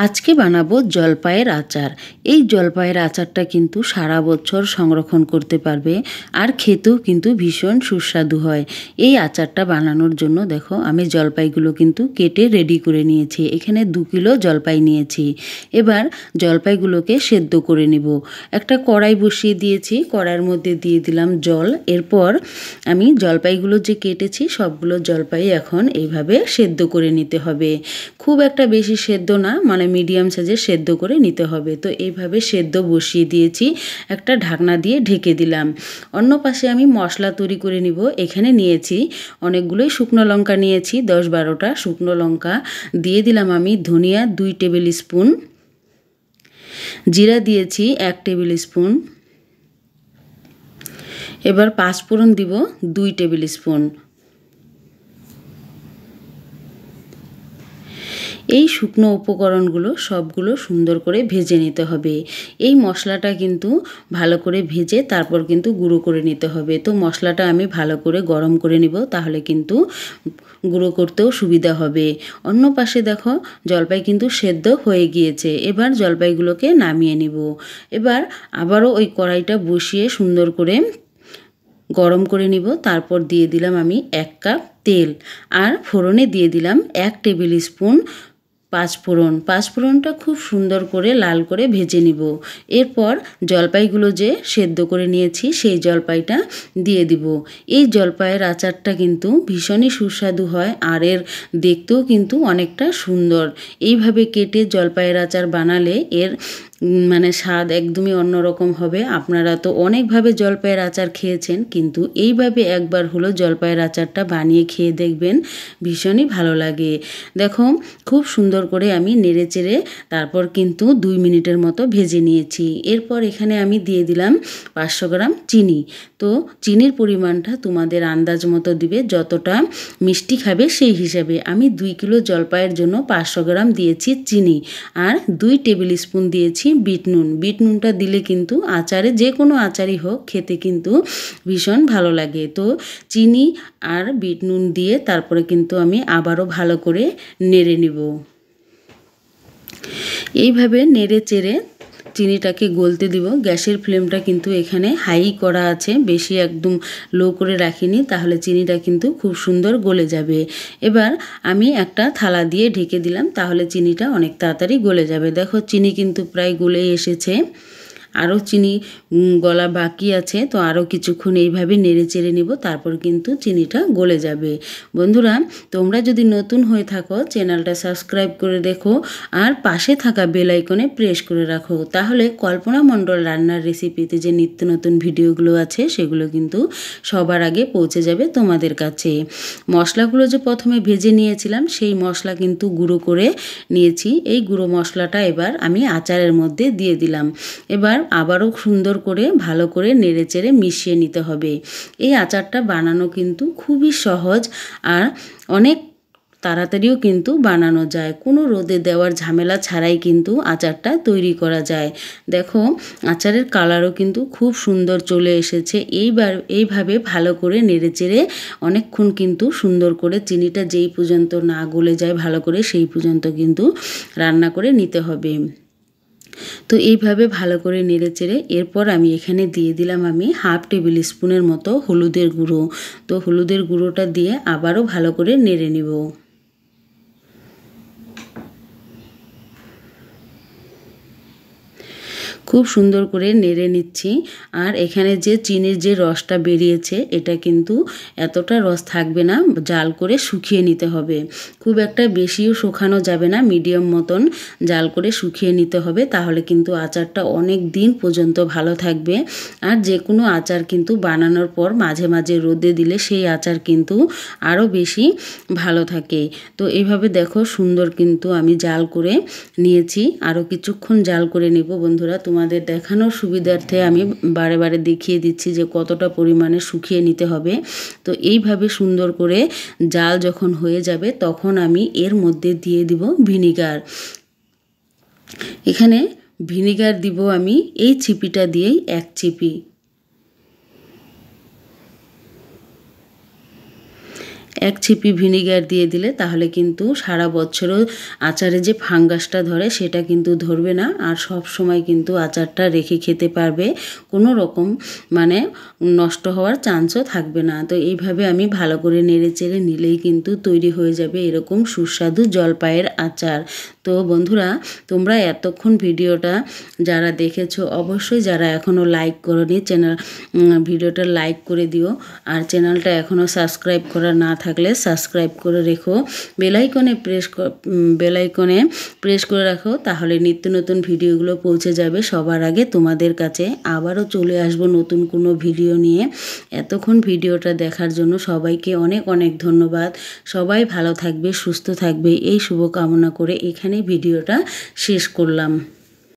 আজকে বানাবো জলপাইয়ের আচার। এই জলপাইয়ের আচারটা কিন্তু সারা বছর সংরক্ষণ করতে পারবে আর খেতেও কিন্তু ভীষণ সুস্বাদু হয়। এই আচারটা বানানোর জন্য দেখো আমি জলপাইগুলো কিন্তু কেটে রেডি করে নিয়েছি। এখানে 2 কিলো জলপাই নিয়েছি। এবার জলপাইগুলোকে সেদ্ধ করে নেব। একটা কড়াই বসিয়ে দিয়েছি, কড়াইয়ের মধ্যে দিয়ে দিলাম জল। এরপর আমি জলপাইগুলো যে কেটেছি সবগুলো জলপাই এখন এইভাবে সেদ্ধ করে নিতে হবে। খুব একটা বেশি সেদ্ধ না, মানে মিডিয়াম সাইজে সেদ্ধ করে নিতে হবে। তো এইভাবে সেদ্ধ বসিয়ে দিয়েছি, একটা ঢাকনা দিয়ে ঢেকে দিলাম। অন্য পাশে আমি মশলা তৈরি করে নিব। এখানে নিয়েছি অনেকগুলোই শুকনো লঙ্কা নিয়েছি, 10-12টা শুকনো লঙ্কা দিয়ে দিলাম আমি। ধনিয়া 2 টেবিল স্পুন, জিরা দিয়েছি 1 টেবিল স্পুন। এবার পাঁচফোড়ন দিব 2 টেবিল স্পুন। এই শুকনো উপকরণগুলো সবগুলো সুন্দর করে ভেজে নিতে হবে। এই মশলাটা কিন্তু ভালো করে ভেজে তারপর কিন্তু গুঁড়ো করে নিতে হবে। তো মশলাটা আমি ভালো করে গরম করে নিব, তাহলে কিন্তু গুঁড়ো করতেও সুবিধা হবে। অন্য পাশে দেখো জলপাই কিন্তু সেদ্ধ হয়ে গিয়েছে। এবার জলপাইগুলোকে নামিয়ে নিব। এবার আবারও ওই কড়াইটা বসিয়ে সুন্দর করে গরম করে নিব। তারপর দিয়ে দিলাম আমি 1 কাপ তেল, আর ফোড়নে দিয়ে দিলাম 1 টেবিল স্পুন পাঁচফোড়ন। পাঁচফোড়নটা খুব সুন্দর করে লাল করে ভেজে নিব। এরপর জলপাইগুলো যে সেদ্ধ করে নিয়েছি সেই জলপাইটা দিয়ে দিব। এই জলপাইয়ের আচারটা কিন্তু ভীষণই সুস্বাদু হয়, আর এর দেখতেও কিন্তু অনেকটা সুন্দর। এইভাবে কেটে জলপাইয়ের আচার বানালে এর মানে স্বাদ একদমই অন্যরকম হবে। আপনারা তো অনেকভাবে জলপাইয়ের আচার খেয়েছেন, কিন্তু এইভাবে একবার হলো জলপাইয়ের আচারটা বানিয়ে খেয়ে দেখবেন, ভীষণই ভালো লাগে। দেখো খুব সুন্দর করে আমি নেড়ে চেড়ে তারপর কিন্তু 2 মিনিটের মতো ভেজে নিয়েছি। এরপর এখানে আমি দিয়ে দিলাম 500 গ্রাম চিনি। তো চিনির পরিমাণটা তোমাদের আন্দাজ মতো দিবে, যতটা মিষ্টি খাবে সেই হিসাবে। আমি 2 কিলো জলপাইয়ের জন্য 500 গ্রাম দিয়েছি চিনি, আর 2 টেবিল স্পুন দিয়েছি বিট নুন। বিট নুনটা দিলে কিন্তু আচারে, যে কোনো আচারই হোক, খেতে কিন্তু ভীষণ ভালো লাগে। তো চিনি আর বিট নুন দিয়ে তারপরে কিন্তু আমি আবারও ভালো করে নেড়ে নিব। এইভাবে নেড়ে চেড়ে চিনিটাকে গলতে দিব। গ্যাসের ফ্লেমটা কিন্তু এখানে হাই করা আছে, বেশি একদম লো করে রাখিনি, তাহলে চিনিটা কিন্তু খুব সুন্দর গলে যাবে। এবার আমি একটা থালা দিয়ে ঢেকে দিলাম, তাহলে চিনিটা অনেক তাড়াতাড়ি গলে যাবে। দেখো চিনি কিন্তু প্রায় গলে এসেছে, আরও চিনি গলা বাকি আছে। তো আরও কিছুক্ষণ এইভাবে নেড়ে চেড়ে নিব, তারপর কিন্তু চিনিটা গলে যাবে। বন্ধুরা, তোমরা যদি নতুন হয়ে থাকো চ্যানেলটা সাবস্ক্রাইব করে দেখো, আর পাশে থাকা বেল আইকনে প্রেস করে রাখো, তাহলে কল্পনা মণ্ডল রান্নার রেসিপিতে যে নিত্য নতুন ভিডিওগুলো আছে সেগুলো কিন্তু সবার আগে পৌঁছে যাবে তোমাদের কাছে। মশলাগুলো যে প্রথমে ভেজে নিয়েছিলাম সেই মশলা কিন্তু গুঁড়ো করে নিয়েছি। এই গুঁড়ো মশলাটা এবার আমি আচারের মধ্যে দিয়ে দিলাম। এবার আবারও সুন্দর করে ভালো করে নেড়েচেড়ে মিশিয়ে নিতে হবে। এই আচারটা বানানো কিন্তু খুবই সহজ, আর অনেক তাড়াতাড়িও কিন্তু বানানো যায়। কোনো রোদে দেওয়ার ঝামেলা ছাড়াই কিন্তু আচারটা তৈরি করা যায়। দেখো আচারের কালারও কিন্তু খুব সুন্দর চলে এসেছে। এইভাবে ভালো করে নেড়েচেড়ে অনেকক্ষণ কিন্তু সুন্দর করে চিনিটা যেই পর্যন্ত না গলে যায় ভালো করে, সেই পর্যন্ত কিন্তু রান্না করে নিতে হবে। তো এইভাবে ভালো করে নেড়েচেড়ে এরপর আমি এখানে দিয়ে দিলাম আমি 1/2 টেবিল স্পুনের মতো হলুদের গুঁড়ো। তো হলুদের গুঁড়োটা দিয়ে আবারও ভালো করে নেড়ে নিব। খুব সুন্দর করে নেড়ে নিচ্ছি। আর এখানে যে চিনির যে রসটা বেরিয়েছে এটা কিন্তু এতটা রস থাকবে না, জাল করে শুকিয়ে নিতে হবে। খুব একটা বেশিও শুকানো যাবে না, মিডিয়াম মতন জাল করে শুকিয়ে নিতে হবে, তাহলে কিন্তু আচারটা অনেক দিন পর্যন্ত ভালো থাকবে। আর যে কোনো আচার কিন্তু বানানোর পর মাঝে মাঝে রোদে দিলে সেই আচার কিন্তু আরও বেশি ভালো থাকে। তো এইভাবে দেখো সুন্দর কিন্তু আমি জাল করে নিয়েছি, আরও কিছুক্ষণ জাল করে নেব। বন্ধুরা, তোমাদের দেখানোর সুবিধার্থে আমি বারে বারে দেখিয়ে দিচ্ছি যে কতটা পরিমাণে শুকিয়ে নিতে হবে। তো এইভাবে সুন্দর করে জাল যখন হয়ে যাবে তখন আমি এর মধ্যে দিয়ে দিব ভিনিগার। এখানে ভিনিগার দিব আমি এই চিপিটা দিয়েই 1 চিপি। এক ছিপি ভিনিগার দিয়ে দিলে তাহলে কিন্তু সারা বছরও আচারে যে ফাঙ্গাসটা ধরে সেটা কিন্তু ধরবে না, আর সব সময় কিন্তু আচারটা রেখে খেতে পারবে, কোনো রকম মানে নষ্ট হওয়ার চান্সও থাকবে না। তো এইভাবে আমি ভালো করে নেড়ে চেড়ে নিলেই কিন্তু তৈরি হয়ে যাবে এরকম সুস্বাদু জলপাইয়ের আচার। তো বন্ধুরা, তোমরা এতক্ষণ ভিডিওটা যারা দেখেছো, অবশ্যই যারা এখনও লাইক করোনি ভিডিওটা লাইক করে দিও, আর চ্যানেলটা এখনও সাবস্ক্রাইব করা না থাকলে সাবস্ক্রাইব করে রেখো, বেলাইকনে প্রেস করে রাখো, তাহলে নিত্য নতুন ভিডিওগুলো পৌঁছে যাবে সবার আগে তোমাদের কাছে। আবারও চলে আসবো নতুন কোনো ভিডিও নিয়ে। এতক্ষণ ভিডিওটা দেখার জন্য সবাইকে অনেক অনেক ধন্যবাদ। সবাই ভালো থাকবে, সুস্থ থাকবে, এই শুভকামনা করে এখানে ভিডিওটা শেষ করলাম।